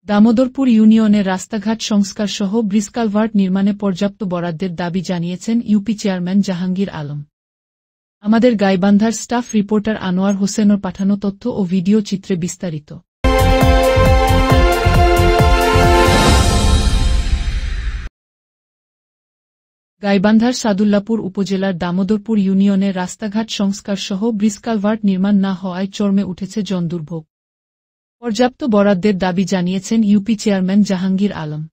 দামোদরপুর ইউনিয়নের রাস্তাঘাট সংস্কার সহ ব্রিজ কালভার্ট নির্মাণে পর্যাপ্ত বরাদ্দের দাবি জানিয়েছেন ইউপি চেয়ারম্যান জাহাঙ্গীর আলম। আমাদের গাইবান্ধার স্টাফ রিপোর্টার আনোয়ার হোসেনের পাঠানো তথ্য ও ভিডিও চিত্রে বিস্তারিত। গাইবান্ধার সাদুল্লাপুর উপজেলার দামোদরপুর ইউনিয়নের রাস্তাঘাট সংস্কার সহ ব্রিজ কালভার্ট নির্মাণ না হওয়ায় চরমে উঠেছে জনদুর্ভোগ। পর্যাপ্ত বরাদ্দের দাবি জানিয়েছেন ইউপি চেয়ারম্যান জাহাঙ্গীর আলম।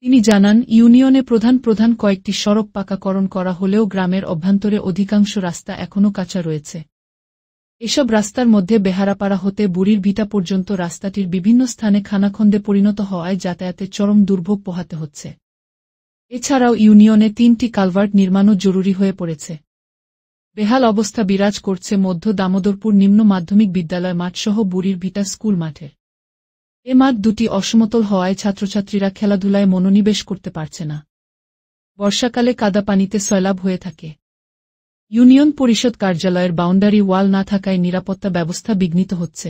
তিনি জানান, ইউনিয়নে প্রধান কয়েকটি সড়ক পাকাকরণ করা হলেও গ্রামের অভ্যন্তরে অধিকাংশ রাস্তা এখনও কাঁচা রয়েছে। এসব রাস্তার মধ্যে বেহারাপাড়া হতে বুড়ির ভিটা পর্যন্ত রাস্তাটির বিভিন্ন স্থানে খানাখন্দে পরিণত হওয়ায় যাতায়াতে চরম দুর্ভোগ পোহাতে হচ্ছে। এছাড়াও ইউনিয়নে 3টি কালভার্ট নির্মাণও জরুরি হয়ে পড়েছে। বেহাল অবস্থা বিরাজ করছে মধ্য দামোদরপুর নিম্ন মাধ্যমিক বিদ্যালয় মাঠসহ বুড়ির ভিটা স্কুল মাঠে। এ মাঠ দুটি অসমতল হওয়ায় ছাত্রছাত্রীরা খেলাধুলায় মনোনিবেশ করতে পারছে না। বর্ষাকালে কাদা পানিতে সয়লাব হয়ে থাকে। ইউনিয়ন পরিষদ কার্যালয়ের বাউন্ডারি ওয়াল না থাকায় নিরাপত্তা ব্যবস্থা বিঘ্নিত হচ্ছে।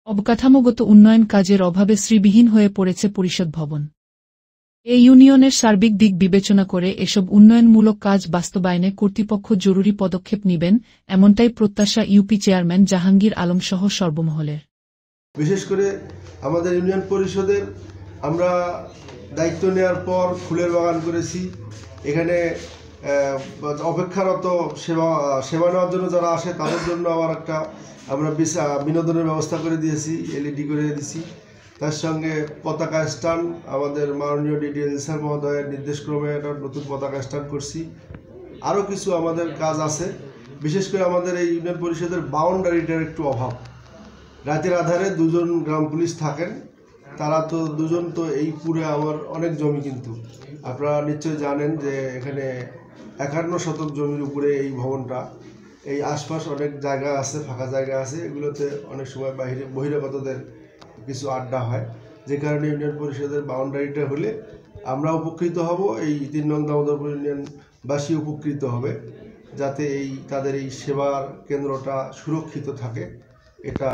অবকাঠামোগত উন্নয়ন কাজের অভাবে শ্রীবিহীন হয়ে পড়েছে পরিষদ ভবন। এই ইউনিয়নের সার্বিক দিক বিবেচনা করে এসব উন্নয়নমূলক কাজ বাস্তবায়নে কর্তৃপক্ষ জরুরি পদক্ষেপ নেবেন, এমনটাই প্রত্যাশা ইউপি চেয়ারম্যান জাহাঙ্গীর আলম সহ সর্বমহলের। বিশেষ করে আমাদের ইউনিয়ন পরিষদের আমরা দায়িত্ব নেওয়ার পর ফুলের বাগান করেছি। এখানে অপেক্ষারত সেবা নেওয়ার জন্য যারা আসে তাদের জন্য আবার একটা আমরা বিনোদনের ব্যবস্থা করে দিয়েছি, এলইডি করে দিয়েছি। তার সঙ্গে পতাকা স্ট্যান্ড, আমাদের মাননীয় ডিডিএল স্যার মহোদয়ের নির্দেশক্রমে একটা নতুন পতাকা স্ট্যান্ড করছি। আরও কিছু আমাদের কাজ আছে। বিশেষ করে আমাদের এই ইউনিয়ন পরিষদের বাউন্ডারিটার একটু অভাব। রাতের আধারে 2জন গ্রাম পুলিশ থাকেন, তারা তো 2জন তো এই পুরে আমার অনেক জমি, কিন্তু আপনারা নিশ্চয়ই জানেন যে এখানে 51 শতক জমির উপরে এই ভবনটা। এই আশপাশ অনেক জায়গা আছে, ফাঁকা জায়গা আছে, এগুলোতে অনেক সময় বহিরাগতদের কিছু আড্ডা হয়, যে কারণে ইউনিয়ন পরিষদের বাউন্ডারিটা হলে আমরা উপকৃত হব, এই 3 নং দামোদরপুর ইউনিয়নবাসী উপকৃত হবে, যাতে তাদের এই সেবার কেন্দ্রটা সুরক্ষিত থাকে। এটা